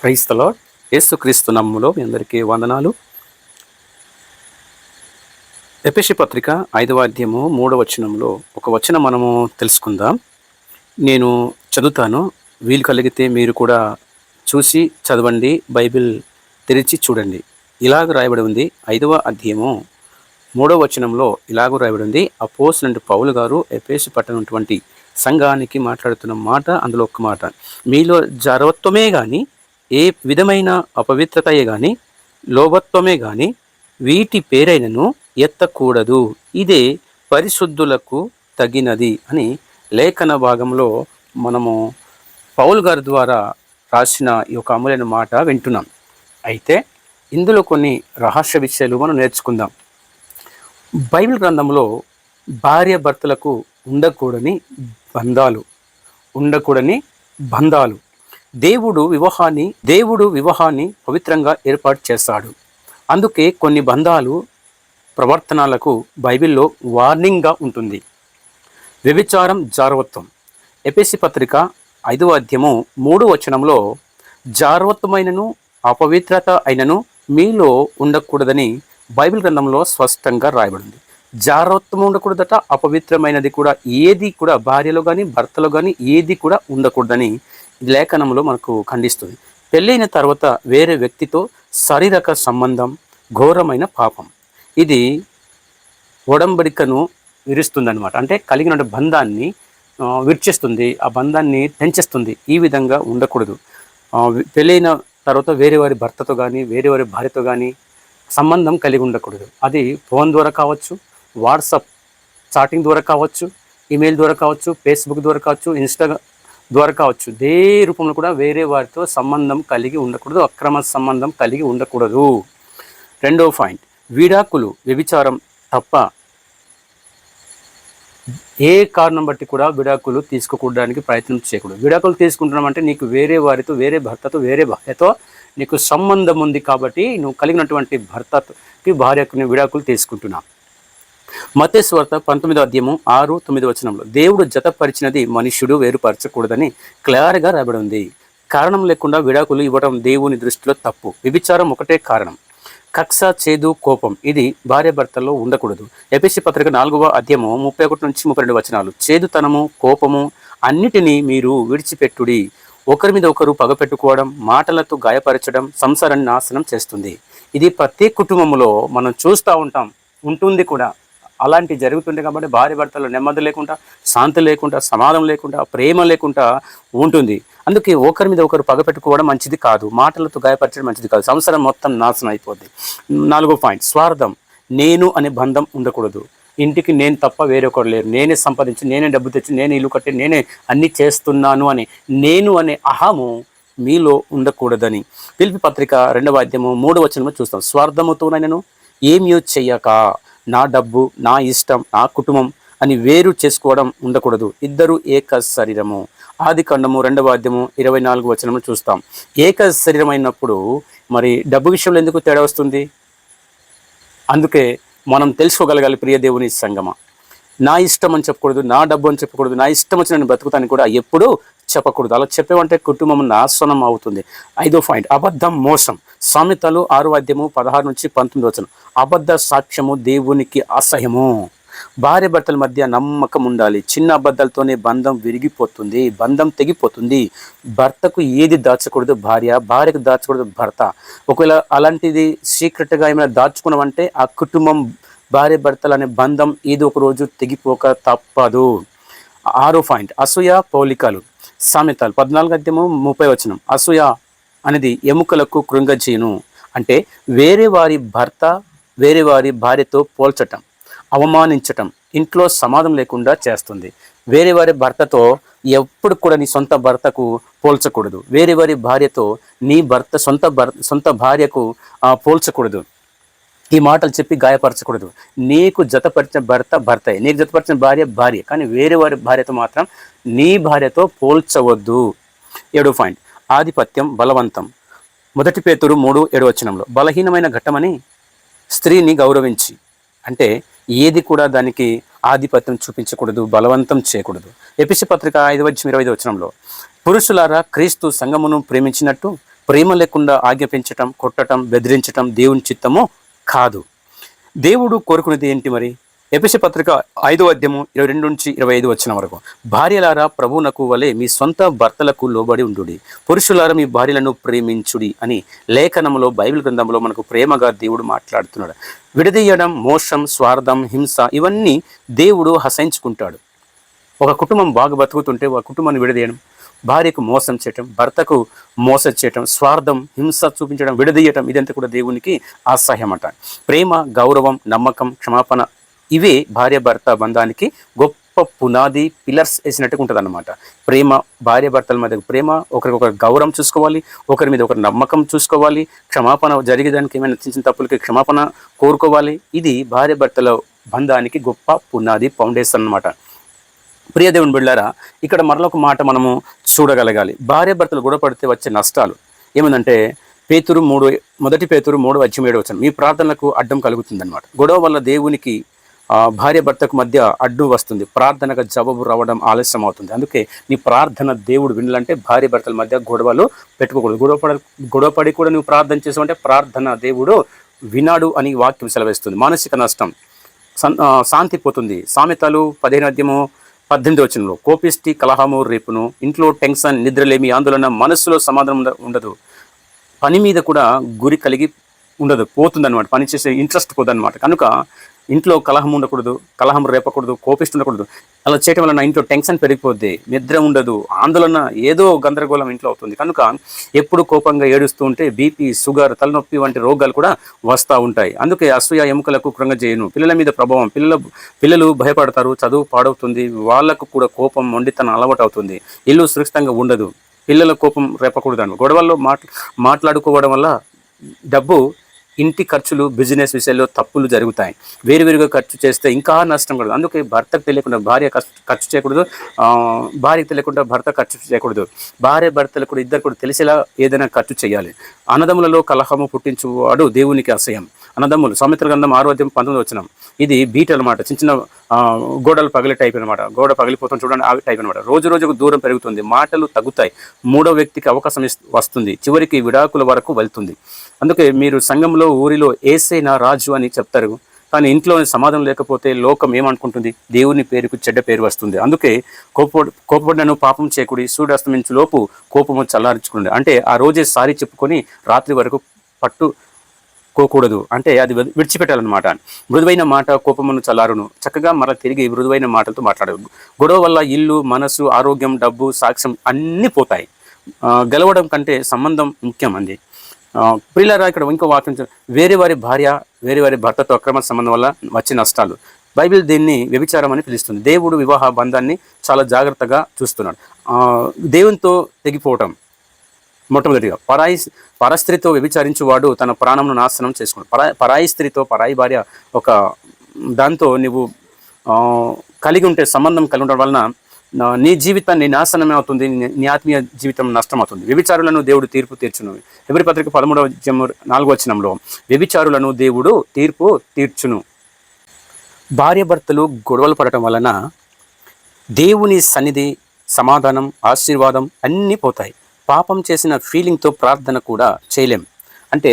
Praise the lord. యేసుక్రీస్తు నామములో మీ అందరికీ వందనాలు. ఎఫెసీ పత్రిక 5వ అధ్యాయము 3వ వచనంలో ఒక వచనం మనము తెలుసుకుందాం. నేను చదువుతాను, వీలు కలిగితే మీరు కూడా చూసి చదవండి, బైబిల్ తెరిచి చూడండి. ఇలాగ రాయబడి ఉంది. 5వ అధ్యాయము 3వ వచనంలో ఇలాగ రాయబడి ఉంది. అపోస్తలుడైన పౌలు గారు ఎఫెసీ పట్టణమైనటువంటి సంఘానికి మాట్లాడుతున్న మాట, అందులో ఒక మాట, మీలో జడత్వమే కానీ, ఏ విధమైన అపవిత్రతయే కానీ, లోభత్వమే కానీ వీటి పేరైనను ఎత్తకూడదు, ఇదే పరిశుద్ధులకు తగినది అని లేఖన భాగంలో మనము పౌలు గారి ద్వారా రాసిన ఈ యొక్క అమూల్యమైన మాట వింటున్నాం. అయితే ఇందులో కొన్ని రహస్య విషయాలు మనం నేర్చుకుందాం. బైబిల్ గ్రంథంలో భార్య భర్తలకు ఉండకూడని బంధాలు దేవుడు వివాహాన్ని పవిత్రంగా ఏర్పాటు చేస్తాడు. అందుకే కొన్ని బంధాలు ప్రవర్తనలకు బైబిల్లో వార్నింగ్గా ఉంటుంది. వ్యభిచారం, జారవత్వం. ఎఫెసీ పత్రిక 5వ అధ్యాయము 3వ వచనంలో జారవత్వమైనను అపవిత్రత అయినను మీలో ఉండకూడదని బైబిల్ గ్రంథంలో స్పష్టంగా రాయబడింది. జారవత్వం ఉండకూడదట, అపవిత్రమైనది కూడా ఏది కూడా భార్యలో కానీ భర్తలో కానీ ఏది కూడా ఉండకూడదని లేఖనంలో మనకు ఖండిస్తుంది. పెళ్ళైన తర్వాత వేరే వ్యక్తితో శారీరక సంబంధం ఘోరమైన పాపం. ఇది ఒడంబడికను విరుస్తుందన్నమాట. అంటే కలిగిన బంధాన్ని విడిచేస్తుంది, ఆ బంధాన్ని తెంచేస్తుంది. ఈ విధంగా ఉండకూడదు. పెళ్ళైన తర్వాత వేరే వారి భర్తతో కానీ వేరే వారి భార్యతో కానీ సంబంధం కలిగి ఉండకూడదు. అది ఫోన్ ద్వారా కావచ్చు, వాట్సాప్ చాటింగ్ ద్వారా కావచ్చు, ఈమెయిల్ ద్వారా కావచ్చు, ఫేస్బుక్ ద్వారా కావచ్చు, ఇన్స్టాగ్రామ్ ద్వారా కావచ్చు. ఇదే రూపంలో కూడా వేరే వారితో సంబంధం కలిగి ఉండకూడదు, అక్రమ సంబంధం కలిగి ఉండకూడదు. 2వ పాయింట్, విడాకులు. వ్యభిచారం తప్ప ఏ కారణం బట్టి కూడా విడాకులు తీసుకోకూడడానికి ప్రయత్నం చేయకూడదు. విడాకులు తీసుకుంటున్నామంటే నీకు వేరే వారితో, వేరే భర్తతో, వేరే భార్యతో నీకు సంబంధం ఉంది కాబట్టి నువ్వు కలిగినటువంటి భర్తకి భార్యకు విడాకులు తీసుకుంటున్నావు. మత్తయి సువార్త 19వ అధ్యాయము 6-9 వచనంలో దేవుడు జతపరిచినది మనుష్యుడు వేరుపరచకూడదని క్లియర్గా రాయబడి ఉంది. కారణం లేకుండా విడాకులు ఇవ్వడం దేవుని దృష్టిలో తప్పు. వ్యభిచారం ఒకటే కారణం. కక్ష, చేదు, కోపం ఇది భార్య భర్తల్లో ఉండకూడదు. ఎఫెసీ పత్రిక 4వ అధ్యాయము 31-32 వచనాలు, చేదుతనము, కోపము అన్నిటినీ మీరు విడిచిపెట్టుడి. ఒకరి మీద ఒకరు పగపెట్టుకోవడం, మాటలతో గాయపరచడం సంసారాన్ని నాశనం చేస్తుంది. ఇది ప్రతి కుటుంబంలో మనం చూస్తూ ఉంటుంది కూడా. అలాంటి జరుగుతుంది కాబట్టి భార్య భర్తలు నెమ్మది లేకుండా, శాంతి లేకుండా, సమాధానం లేకుండా, ప్రేమ లేకుండా ఉంటుంది. అందుకే ఒకరి మీద ఒకరు పగపెట్టుకోవడం మంచిది కాదు, మాటలతో గాయపరచడం మంచిది కాదు. సంసారం మొత్తం నాశనం అయిపోద్ది. 4వ పాయింట్, స్వార్థం. నేను అనే బంధం ఉండకూడదు. ఇంటికి నేను తప్ప వేరొకరు లేరు, నేనే సంపాదించి, నేనే డబ్బు తెచ్చి, నేనే ఇల్లు కట్టి, నేనే అన్నీ చేస్తున్నాను అని నేను అనే అహము మీలో ఉండకూడదని ఫిలిప్పీ పత్రిక 2వ అధ్యాయము 3వ వచనంలో చూస్తాం. స్వార్థముతోనైనను ఏమీ చెయ్యక, నా డబ్బు, నా ఇష్టం, నా కుటుంబం అని వేరు చేసుకోవడం ఉండకూడదు. ఇద్దరు ఏక శరీరము. ఆదికాండము 2వ అధ్యాయము 24వ వచనంలో చూస్తాం. ఏక శరీరం అయినప్పుడు మరి డబ్బు విషయంలో ఎందుకు తేడా వస్తుంది? అందుకే మనం తెలుసుకోగలగాలి, ప్రియ దేవుని సంగమా. నా ఇష్టం అని చెప్పకూడదు, నా డబ్బు అని చెప్పకూడదు, నా ఇష్టం వచ్చి నేను బ్రతుకుతాను కూడా ఎప్పుడూ చెప్పకూడదు. అలా చెప్పేవంటే కుటుంబం నాశనం అవుతుంది. 5వ పాయింట్, అబద్ధం, మోసం. సామెతలు 6వ అధ్యాయము 16-19 వచనం, అబద్ధ సాక్ష్యము దేవునికి అసహ్యము. భార్య భర్తల మధ్య నమ్మకం ఉండాలి. చిన్న అబద్ధాలతోనే బంధం విరిగిపోతుంది, బంధం తెగిపోతుంది. భర్తకు ఏది దాచకూడదు భార్య, భార్యకు దాచకూడదు భర్త. ఒకవేళ అలాంటిది సీక్రెట్గా ఏమైనా దాచుకున్నామంటే ఆ కుటుంబం, భార్య భర్తలు అనే బంధం ఏదో ఒక రోజు తెగిపోక తప్పదు. 6వ పాయింట్, అసూయ, పోలికలు. సామెతలు 14వ అధ్యాయము 30వ వచనం, అసూయ అనేది ఎముకలకు కృంగజేయును. అంటే వేరే వారి భార్యతో పోల్చటం, అవమానించటం, ఇంట్లో సమాధానం లేకుండా చేస్తుంది. వేరే వారి భర్తతో ఎప్పుడు కూడా నీ సొంత భర్తకు పోల్చకూడదు. వేరే వారి భార్యతో నీ సొంత భార్యకు పోల్చకూడదు. ఈ మాటలు చెప్పి గాయపరచకూడదు. నీకు జతపరిచిన భర్తే, నీకు జతపరిచిన భార్య, కానీ వేరే వారి భార్యతో మాత్రం నీ భార్యతో పోల్చవద్దు. 7వ పాయింట్, ఆధిపత్యం, బలవంతం. 1 పేతురు 3:7 వచనంలో, బలహీనమైన ఘట్టమని స్త్రీని గౌరవించి, అంటే ఏది కూడా దానికి ఆధిపత్యం చూపించకూడదు, బలవంతం చేయకూడదు. ఎఫెసీ పత్రిక 5వ అధ్యాయం 25వ వచనంలో, పురుషులారా క్రీస్తు సంఘమును ప్రేమించినట్టు ప్రేమ లేకుండా ఆజ్ఞాపించటం, కొట్టటం, బెదిరించటం దేవుని చిత్తము కాదు. దేవుడు కోరుకునేది ఏంటి మరి? ఎఫెసీ పత్రిక 5వ అధ్యాయము 22 నుంచి 25 వచ్చిన వరకు, భార్యలారా ప్రభువునకు వలె మీ సొంత భర్తలకు లోబడి ఉండుడి, పురుషులారా మీ భార్యలను ప్రేమించుడి అని లేఖనంలో, బైబిల్ గ్రంథంలో మనకు ప్రేమగా దేవుడు మాట్లాడుతున్నాడు. విడదీయడం, మోసం, స్వార్థం, హింస ఇవన్నీ దేవుడు హసించుకుంటాడు. ఒక కుటుంబం బాగా బతుకుతుంటే ఒక కుటుంబాన్ని విడదీయడం, భార్యకు మోసం చేయటం, భర్తకు మోసం చేయటం, స్వార్థం, హింస చూపించడం, విడదీయటం, ఇదంతా కూడా దేవునికి అసహ్యం అంట. ప్రేమ, గౌరవం, నమ్మకం, క్షమాపణ ఇవే భార్య భర్త బంధానికి గొప్ప పునాది, పిల్లర్స్ వేసినట్టుగా ఉంటుంది అన్నమాట. ప్రేమ, భార్య భర్తల మధ్య ప్రేమ, ఒకరికొకరు గౌరవం చూసుకోవాలి, ఒకరి మీద ఒకరి నమ్మకం చూసుకోవాలి, క్షమాపణ జరిగేదానికి ఏమైనా చిన్న చిన్న తప్పులకి క్షమాపణ కోరుకోవాలి. ఇది భార్య భర్తల బంధానికి గొప్ప పునాది, ఫౌండేషన్ అన్నమాట. ప్రియ దేవుని బిడ్డలారా, ఇక్కడ మరొక మాట మనము చూడగలగాలి. భార్య భర్తలు గొడవ పడితే వచ్చే నష్టాలు ఏమందంటే, మొదటి పేతురు 3:7 మీ ప్రార్థనలకు అడ్డం కలుగుతుందన్నమాట. గొడవ వల్ల దేవునికి భార్య భర్తకు మధ్య అడ్డు వస్తుంది, ప్రార్థనకు జవాబు రావడం ఆలస్యం అవుతుంది. అందుకే నీ ప్రార్థన దేవుడు వినాలంటే భార్య భర్తల మధ్య గొడవలు పెట్టుకోకూడదు. గొడవపడి కూడా నువ్వు ప్రార్థన చేసావంటే ప్రార్థన దేవుడు వినాడు అని వాక్యం సెలవిస్తుంది. మానసిక నష్టం, శాంతి పోతుంది. సామెతలు 15:18 కోపిష్టి, కలహము రేపును, ఇంట్లో టెన్షన్, నిద్రలేమి, ఆందోళన, మనస్సులో సమాధానం ఉండదు, పని మీద కూడా గురి కలిగి ఉండదు, పోతుందన్నమాట. పని చేసే ఇంట్రెస్ట్ పోదన్నమాట. కనుక ఇంట్లో కలహం ఉండకూడదు, కలహం రేపకూడదు, కోపిష్టి ఉండకూడదు. అలా చేయటం వలన ఇంట్లో టెన్షన్ పెరిగిపోద్ది, నిద్ర ఉండదు, ఆందోళన, ఏదో గందరగోళం ఇంట్లో అవుతుంది. కనుక ఎప్పుడు కోపంగా ఏడుస్తూ ఉంటే బీపీ, షుగర్, తలనొప్పి వంటి రోగాలు కూడా వస్తూ ఉంటాయి. అందుకే అసూయ ఎముకలకు కృంగజేయును. పిల్లల మీద ప్రభావం, పిల్లలు భయపడతారు, చదువు పాడవుతుంది, వాళ్ళకు కూడా కోపం, మొండితనం అలవాటు అవుతుంది, ఇల్లు సురక్షితంగా ఉండదు. పిల్లల కోపం రేపకూడదు. గొడవల్లో మాట్లాడుకోవడం వల్ల డబ్బు, ఇంటి ఖర్చులు, బిజినెస్ విషయాల్లో తప్పులు జరుగుతాయి. వేరువేరుగా ఖర్చు చేస్తే ఇంకా నష్టం కలదు. అందుకే భర్తకు తెలియకుండా భార్య ఖర్చు చేయకూడదు, భార్యకు తెలియకుండా భర్త ఖర్చు చేయకూడదు. భార్య భర్తలు కూడా ఇద్దరు కూడా తెలిసేలా ఏదైనా ఖర్చు చేయాలి. అన్నదమ్ములలో కలహము పుట్టించువాడు దేవునికి అసహ్యం. అన్నదమ్ములు, సామెతల గ్రంథం 6:19 ఇది బీట్ అనమాట. చిన్న చిన్న గోడలు పగిలే టైప్ అనమాట. గోడ పగిలిపోతుంది చూడండి, ఆ టైప్ అనమాట. రోజు రోజుకు దూరం పెరుగుతుంది, మాటలు తగ్గుతాయి, మూడో వ్యక్తికి అవకాశం వస్తుంది, చివరికి విడాకుల వరకు వెళ్తుంది. అందుకే మీరు సంఘంలో, ఊరిలో యేసే నా రాజు అని చెప్తారు, కానీ ఇంట్లో సమాధానం లేకపోతే లోకం ఏమనుకుంటుంది? దేవుని పేరుకు చెడ్డ పేరు వస్తుంది. అందుకే కోపపడ్డను పాపం చేయకుడి, సూర్యాస్తమించు లోపు కోపము చల్లార్చుకోండి. అంటే ఆ రోజే సారీ చెప్పుకొని రాత్రి వరకు పట్టుకోకూడదు, అంటే అది విడిచిపెట్టాలన్నమాట. మృదువైన మాట కోపమును చల్లారును, చక్కగా మరలా తిరిగి మృదువైన మాటలతో మాట్లాడదు. గొడవ వల్ల ఇల్లు, మనసు, ఆరోగ్యం, డబ్బు, సాక్ష్యం అన్నీ పోతాయి. గెలవడం కంటే సంబంధం ముఖ్యం అండి. ప్రియులారా, ఇక్కడ ఇంకో వాక్యం, వేరే వారి భార్య, వేరే వారి భర్తతో అక్రమ సంబంధం వల్ల వచ్చే నష్టాలు. బైబిల్ దీన్ని వ్యభిచారం అని పిలుస్తుంది. దేవుడు వివాహ బంధాన్ని చాలా జాగ్రత్తగా చూస్తున్నాడు. దేవునితో తెగిపోవటం మొట్టమొదటిగా. పరస్త్రీతో వ్యభిచారించువాడు తన ప్రాణంను నాశనం చేసుకున్నాడు. పరాయి స్త్రీతో, పరాయి భార్య ఒక దాంతో నువ్వు కలిగి ఉంటే, సంబంధం కలిగి ఉండడం వలన నీ జీవితాన్ని నాశనమే అవుతుంది, నీ ఆత్మీయ జీవితం నష్టం అవుతుంది. వ్యభిచారులను దేవుడు తీర్పు తీర్చును. హెబ్రీ పత్రిక 13:4 వ్యభిచారులను దేవుడు తీర్పు తీర్చును. భార్య భర్తలు గొడవలు పడటం వలన దేవుని సన్నిధి, సమాధానం, ఆశీర్వాదం అన్నీ పోతాయి. పాపం చేసిన ఫీలింగ్తో ప్రార్థన కూడా చేయలేం. అంటే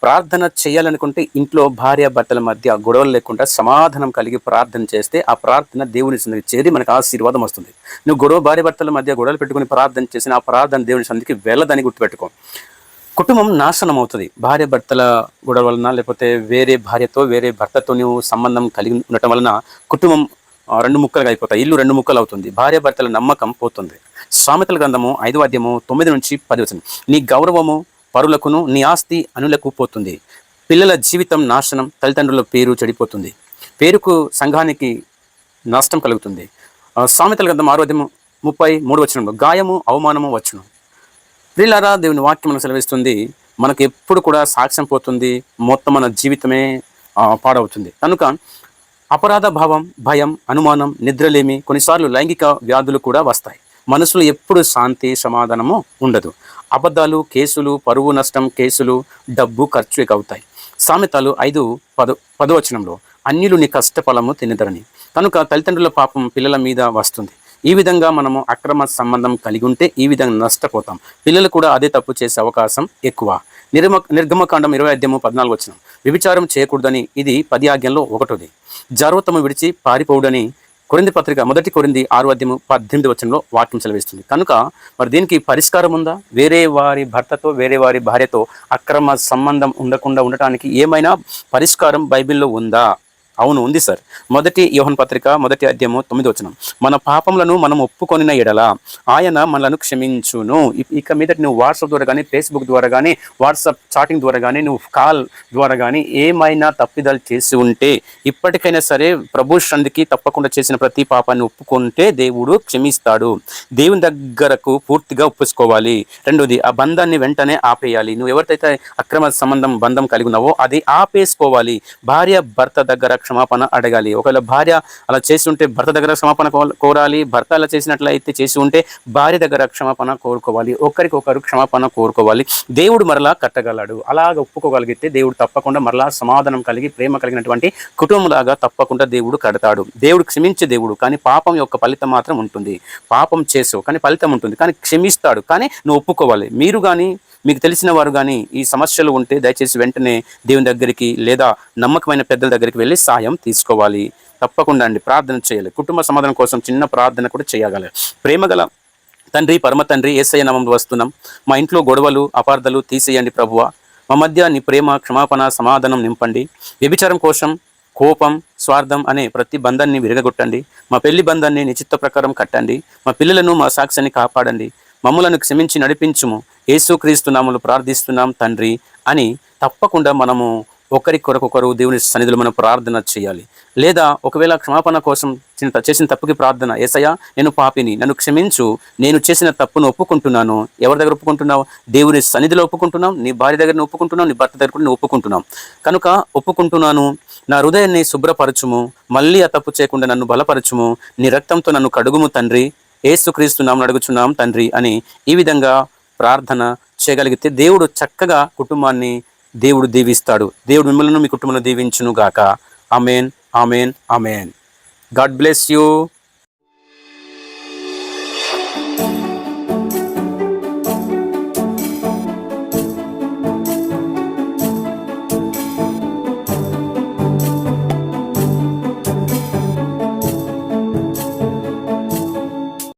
ప్రార్థన చేయాలనుకుంటే ఇంట్లో భార్య భర్తల మధ్య గొడవలు లేకుండా సమాధానం కలిగి ప్రార్థన చేస్తే ఆ ప్రార్థన దేవుని సన్నిధికి చేరి మనకు ఆశీర్వాదం వస్తుంది. నువ్వు భార్య భర్తల మధ్య గొడవలు పెట్టుకుని ప్రార్థన చేసిన ఆ ప్రార్థన దేవుని సన్నిధికి వెళ్ళదని గుర్తుపెట్టుకో. కుటుంబం నాశనం అవుతుంది భార్య భర్తల గొడవ వలన, లేకపోతే వేరే భార్యతో, వేరే భర్తతో నువ్వు సంబంధం కలిగి ఉండటం వలన కుటుంబం 2 ముక్కలుగా అయిపోతాయి, ఇల్లు 2 ముక్కలు అవుతుంది, భార్య భర్తల నమ్మకం పోతుంది. సామెతల గ్రంథము 5:9-10 నీ గౌరవము పరులకును, నీ ఆస్తి అనులకు పోతుంది. పిల్లల జీవితం నాశనం, తల్లిదండ్రుల పేరు చెడిపోతుంది, పేరుకు సంఘానికి నష్టం కలుగుతుంది. సామెతల గ్రంథం 6:33 గాయము, అవమానము వచ్చును. ప్రియులారా, దేవుని వాక్యం మనకు సెలవిస్తుంది, మనకు ఎప్పుడు కూడా సాక్ష్యం పోతుంది, మొత్తం మన జీవితమే పాడవుతుంది. కనుక అపరాధ భావం, భయం, అనుమానం, నిద్రలేమి, కొన్నిసార్లు లైంగిక వ్యాధులు కూడా వస్తాయి. మనసులో ఎప్పుడు శాంతి, సమాధానము ఉండదు. అబద్ధాలు, కేసులు, పరువు నష్టం కేసులు, డబ్బు ఖర్చు అవుతాయి. సామెతలు 5:10 అన్యులు నీ కష్టఫలము తినదరని. కనుక తల్లిదండ్రుల పాపం పిల్లల మీద వస్తుంది. ఈ విధంగా మనము అక్రమ సంబంధం కలిగి ఉంటే ఈ విధంగా నష్టపోతాం. పిల్లలు కూడా అదే తప్పు చేసే అవకాశం ఎక్కువ. నిర్గమకాండం 20:14 వ్యభిచారం చేయకూడదని ఇది 10 ఆజ్ఞల్లో ఒకటిది. జారవతము విడిచి పారిపోవుడని మొదటి కొరింథీ 6:18 వాక్యం సెలవిస్తుంది. కనుక మరి దీనికి పరిష్కారం ఉందా? వేరే వారి భర్తతో వేరే వారి భార్యతో అక్రమ సంబంధం ఉండకుండా ఉండటానికి ఏమైనా పరిష్కారం బైబిల్లో ఉందా? అవును, ఉంది సార్. మొదటి యోహన్ పత్రిక 1:9 మన పాపములను మనం ఒప్పుకొనిన ఎడల ఆయన మనలను క్షమించును. ఇక మీద నువ్వు వాట్సాప్ ద్వారా కానీ, ఫేస్బుక్ ద్వారా కానీ, వాట్సాప్ చాటింగ్ ద్వారా కానీ, నువ్వు కాల్ ద్వారా కానీ ఏమైనా తప్పిదాలు చేసి ఉంటే ఇప్పటికైనా సరే ప్రభు సన్నిధికి తప్పకుండా చేసిన ప్రతి పాపాన్ని ఒప్పుకుంటే దేవుడు క్షమిస్తాడు. దేవుని దగ్గరకు పూర్తిగా ఒప్పుకోవాలి. రెండోది, ఆ బంధాన్ని వెంటనే ఆపేయాలి. నువ్వు ఎవరికైతే అక్రమ బంధం కలిగి ఉన్నావో అది ఆపేసుకోవాలి. భార్య భర్త దగ్గర క్షమాపణ అడగాలి. ఒకవేళ భార్య అలా చేసి ఉంటే భర్త దగ్గర క్షమాపణ కోరాలి. భర్త అలా చేసినట్లయితే చేసి ఉంటే భార్య దగ్గర క్షమాపణ కోరుకోవాలి. ఒకరికొకరు క్షమాపణ కోరుకోవాలి. దేవుడు మరలా కట్టగలడు. అలాగ ఒప్పుకోగలిగితే దేవుడు తప్పకుండా మరలా సమాధానం కలిగి ప్రేమ కలిగినటువంటి కుటుంబంలాగా తప్పకుండా దేవుడు కడతాడు. దేవుడు క్షమించే దేవుడు, కానీ పాపం యొక్క ఫలితం మాత్రం ఉంటుంది. పాపం చేసావు కానీ ఫలితం ఉంటుంది, కానీ క్షమిస్తాడు. కానీ నువ్వు ఒప్పుకోవాలి. మీరు కానీ మీకు తెలిసిన వారు కానీ ఈ సమస్యలు ఉంటే దయచేసి వెంటనే దేవుని దగ్గరికి లేదా నమ్మకమైన పెద్దల దగ్గరికి వెళ్ళి సాయం తీసుకోవాలి. తప్పకుండా ప్రార్థన చేయాలి. కుటుంబ సమాధానం కోసం చిన్న ప్రార్థన కూడా చేయగలరు. ప్రేమగల తండ్రి, పరమ తండ్రి, యేసయ్య నామములో వస్తున్నాం. మా ఇంట్లో గొడవలు అపార్థాలు తీసేయండి ప్రభువా. మా మధ్య నీ ప్రేమ, క్షమాపణ, సమాధానం నింపండి. వ్యభిచారం కోసం కోపం, స్వార్థం అనే ప్రతి బంధాన్ని విరగొట్టండి. మా పెళ్లి బంధాన్ని నీ చిత్త ప్రకారం కట్టండి. మా పిల్లలను, మా సాక్ష్యాన్ని కాపాడండి. మమ్ములను క్షమించి నడిపించుము. యేసుక్రీస్తు నామములో ప్రార్థిస్తున్నాం తండ్రి అని తప్పకుండా మనము ఒకరికొరకొకరు దేవుని సన్నిధిలో మనం ప్రార్థన చేయాలి. లేదా ఒకవేళ క్షమాపణ కోసం చేసిన తప్పుకి ప్రార్థన, యేసయ్యా నేను పాపిని, నన్ను క్షమించు, నేను చేసిన తప్పును ఒప్పుకుంటున్నాను. ఎవరి దగ్గర ఒప్పుకుంటున్నావు? దేవుని సన్నిధిలో ఒప్పుకుంటున్నాం. నీ భార్య దగ్గర ఒప్పుకుంటున్నావు, నీ భర్త దగ్గర కూడా నువ్వు ఒప్పుకుంటున్నావు. కనుక ఒప్పుకుంటున్నాను, నా హృదయాన్ని శుభ్రపరచుము, మళ్ళీ ఆ తప్పు చేయకుండా నన్ను బలపరచుము, నీ రక్తంతో నన్ను కడుగుము తండ్రి, యేసుక్రీస్తు నామమున అడుగుచున్నాం తండ్రి అని ఈ విధంగా ప్రార్థన చేయగలిగితే దేవుడు చక్కగా కుటుంబాన్ని దేవుడు దీవిస్తాడు. దేవుడు మిమ్మల్ని మీ కుటుంబాన్ని దీవించును గాక. Amen, amen, amen. God bless you.